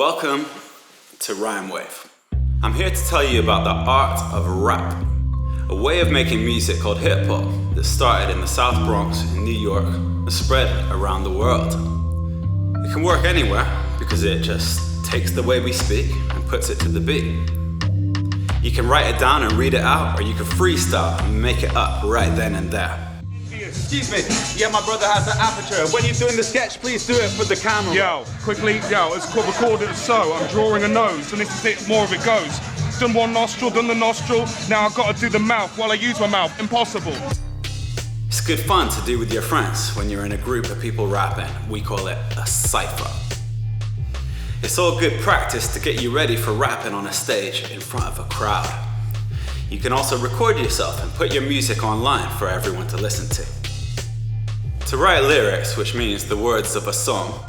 Welcome to RhymeWave. I'm here to tell you about the art of rap, a way of making music called hip-hop that started in the South Bronx in New York and spread around the world. It can work anywhere because it just takes the way we speak and puts it to the beat. You can write it down and read it out, or you can freestyle and make it up right then and there. Excuse me, yeah, my brother has an aperture. When you're doing the sketch, please do it for the camera. Yo, quickly, it's called record it so. I'm drawing a nose, and this is it, more of it goes. Done one nostril, done the nostril, now I've got to do the mouth while I use my mouth. Impossible. It's good fun to do with your friends when you're in a group of people rapping. We call it a cypher. It's all good practice to get you ready for rapping on a stage in front of a crowd. You can also record yourself and put your music online for everyone to listen to. To write lyrics, which means the words of a song,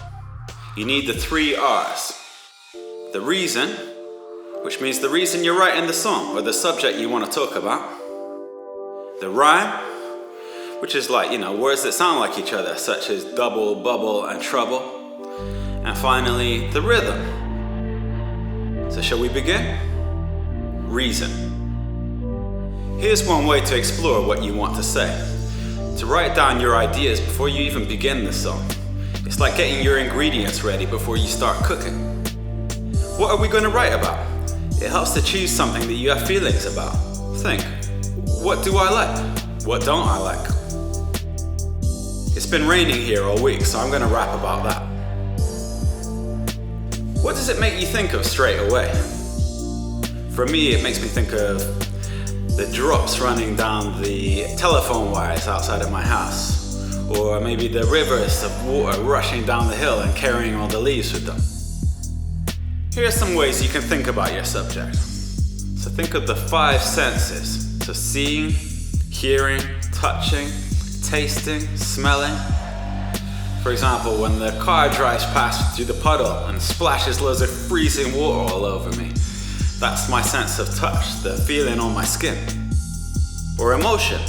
you need the 3 R's. The reason, which means the reason you're writing the song or the subject you want to talk about. The rhyme, which is like, words that sound like each other, such as double, bubble, and trouble. And finally, the rhythm. So shall we begin? Reason. Here's one way to explore what you want to say. To write down your ideas before you even begin the song. It's like getting your ingredients ready before you start cooking. What are we going to write about? It helps to choose something that you have feelings about. Think, what do I like? What don't I like? It's been raining here all week, so I'm going to rap about that. What does it make you think of straight away? For me, it makes me think of the drops running down the telephone wires outside of my house. Or maybe the rivers of water rushing down the hill and carrying all the leaves with them. Here are some ways you can think about your subject. So think of the 5 senses. So seeing, hearing, touching, tasting, smelling. For example, when the car drives past through the puddle and splashes loads of freezing water all over me, that's my sense of touch, the feeling on my skin. Or emotion.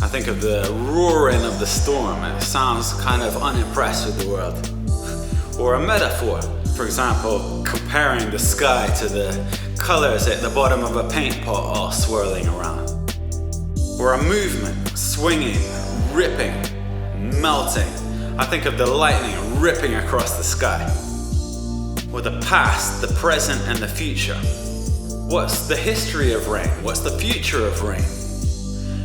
I think of the roaring of the storm and it sounds kind of unimpressed with the world. Or a metaphor. For example, comparing the sky to the colors at the bottom of a paint pot all swirling around. Or a movement, swinging, ripping, melting. I think of the lightning ripping across the sky. Or the past, the present, and the future. What's the history of rain? What's the future of rain?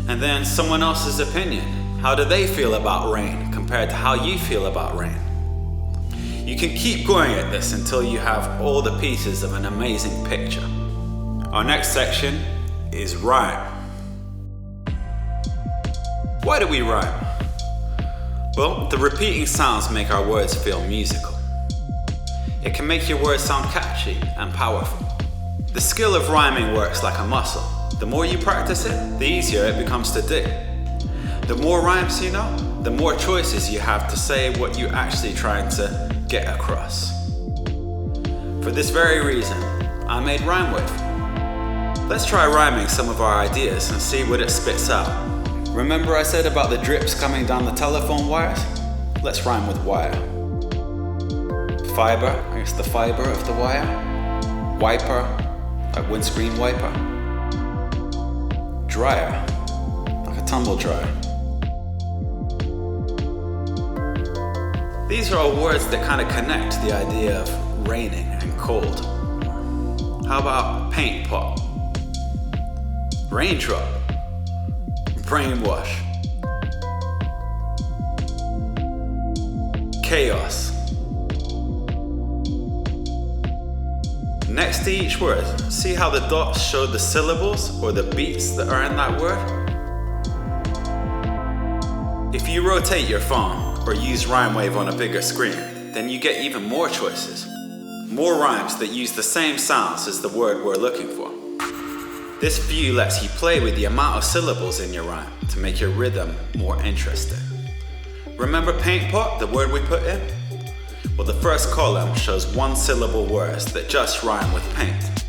And then someone else's opinion. How do they feel about rain compared to how you feel about rain? You can keep going at this until you have all the pieces of an amazing picture. Our next section is rhyme. Why do we rhyme? Well, the repeating sounds make our words feel musical. It can make your words sound catchy and powerful. The skill of rhyming works like a muscle. The more you practice it, the easier it becomes to do. The more rhymes you know, the more choices you have to say what you're actually trying to get across. For this very reason, I made RhymeWave. Let's try rhyming some of our ideas and see what it spits out. Remember I said about the drips coming down the telephone wires? Let's rhyme with wire. Fiber, I guess the fiber of the wire. Wiper, like windscreen wiper. Dryer, like a tumble dryer. These are all words that kind of connect the idea of raining and cold. How about paint pot? Raindrop. Brainwash. Chaos. Next to each word, see how the dots show the syllables or the beats that are in that word? If you rotate your phone or use RhymeWave on a bigger screen, then you get even more choices. More rhymes that use the same sounds as the word we're looking for. This view lets you play with the amount of syllables in your rhyme to make your rhythm more interesting. Remember paint pot, the word we put in? Well, the first column shows 1-syllable words that just rhyme with paint.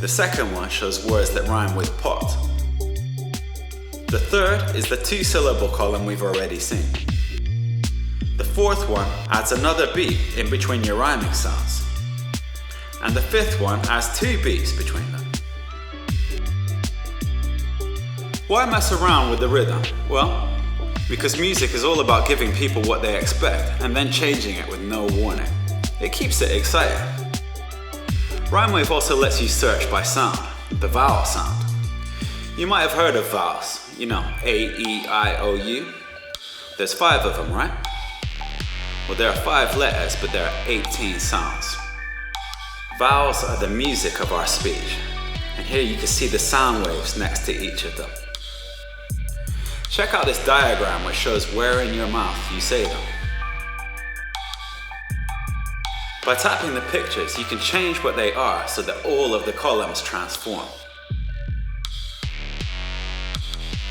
The second one shows words that rhyme with pot. The third is the 2-syllable column we've already seen. The fourth one adds another beat in between your rhyming sounds. and the fifth one has 2 beats between them. Why mess around with the rhythm? Well, because music is all about giving people what they expect and then changing it with no warning. It keeps it exciting. RhymeWave also lets you search by sound, the vowel sound. You might have heard of vowels, you know, A, E, I, O, U. There's 5 of them, right? Well, there are 5 letters, but there are 18 sounds. Vowels are the music of our speech, and here you can see the sound waves next to each of them. Check out this diagram which shows where in your mouth you say them. By tapping the pictures, you can change what they are so that all of the columns transform.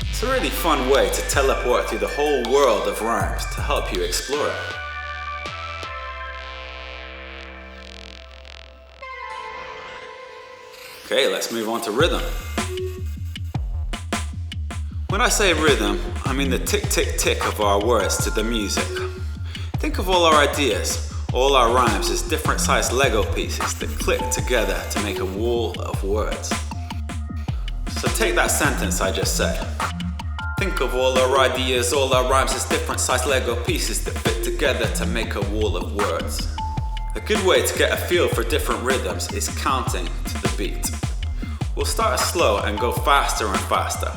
It's a really fun way to teleport through the whole world of rhymes to help you explore it. Okay, let's move on to rhythm. When I say rhythm, I mean the tick tick tick of our words to the music. Think of all our ideas, all our rhymes as different sized Lego pieces that click together to make a wall of words. So take that sentence I just said. Think of all our ideas, all our rhymes as different sized Lego pieces that fit together to make a wall of words. A good way to get a feel for different rhythms is counting to the beat. We'll start slow and go faster and faster.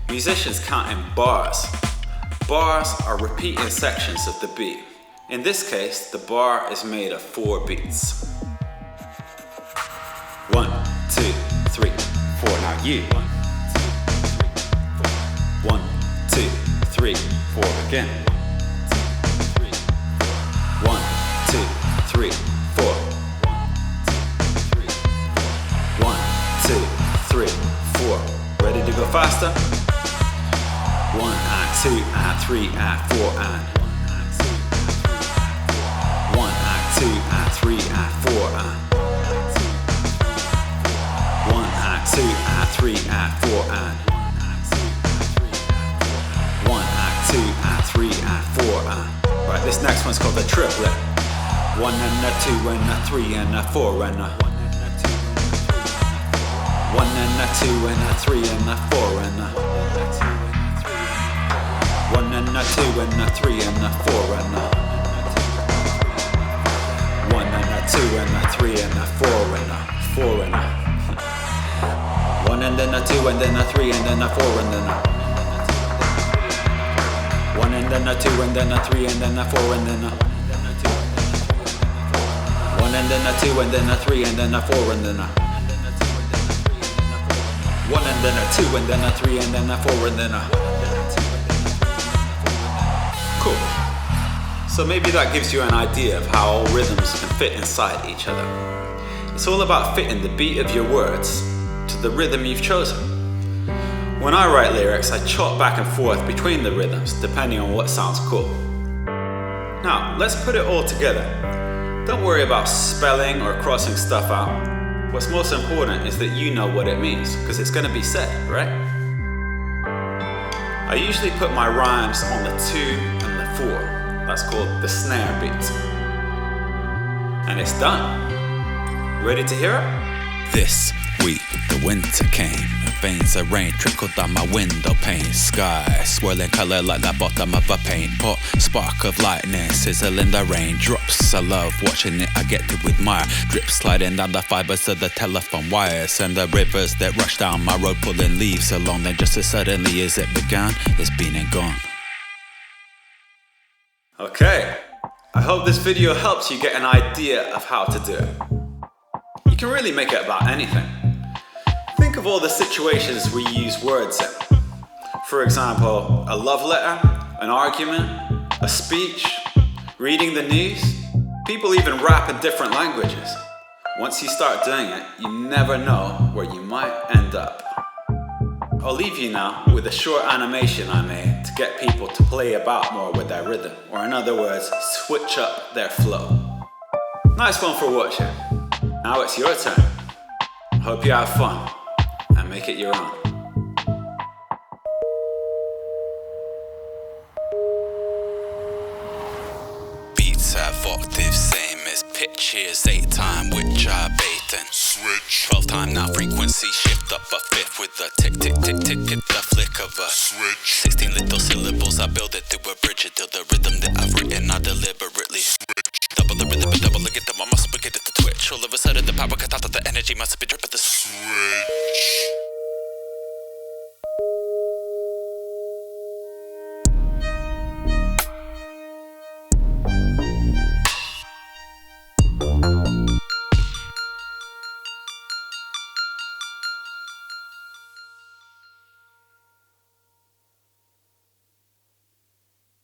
Musicians count in bars. Bars are repeating sections of the beat. In this case, the bar is made of 4 beats. 1, 2, 3, 4. Now you. 1, 2, 3, 4 again. 1, 2, 3, 4. 1, 2, 3, 4. Ready to go faster? 1 and 2 and 3 and 4 and 1 and 2 and 3 and 4 and 1 and 2 and 3 and 4 and 1 and 2 and 3 and 4 and. Right, this next one's called the triplet. 1 and a 2 and a 3 and a 4 and a 1 and a 2 and a 3 and a 4 and a 1 and a 2 and a 3 and a 4 and a 1 and a 2 and a 3 and a 4 and a 4 and a 1 and then a 2 and then a 3 and then a 4 and then a 1 and then a 2 and then a 3 and then a 4 and then a 1 and then a 2 and then a 3 and then a 4 and then a 1 and then a 2 and then a 3 and then a 4 and then a. Cool. So maybe that gives you an idea of how all rhythms can fit inside each other. It's all about fitting the beat of your words to the rhythm you've chosen. When I write lyrics, I chop back and forth between the rhythms depending on what sounds cool. Now, let's put it all together. Don't worry about spelling or crossing stuff out. What's most important is that you know what it means, because it's going to be said, right? I usually put my rhymes on the 2 and the 4. That's called the snare beat. And it's done. Ready to hear it? This week the winter came. Veins of rain trickled down my window pane. Sky swirling colour like the bottom of a paint pot. Spark of lightning sizzle in the rain. Drops, I love watching it, I get to admire. Drips sliding down the fibres of the telephone wires. And the rivers that rush down my road pulling leaves along. Then just as suddenly as it began, it's been and gone. Okay, I hope this video helps you get an idea of how to do it. You can really make it about anything. Think of all the situations we use words in. For example, a love letter, an argument, a speech, reading the news. People even rap in different languages. Once you start doing it, you never know where you might end up. I'll leave you now with a short animation I made to get people to play about more with their rhythm, or in other words, switch up their flow. Nice one for watching. Now it's your turn. Hope you have fun and make it your own. Beats have octaves same as pitch, here's 8 time, which I baitin'. Switch. 12 time now, frequency shift up a fifth with a tick, tick, tick, tick, hit the flick of a switch. 16 little syllables, I build it through a bridge until the rhythm that I've written, I deliberately switch. Double the rhythm, but double again, my muscle, get it to twitch. All of a sudden the power cut out of the energy must be dripping the switch.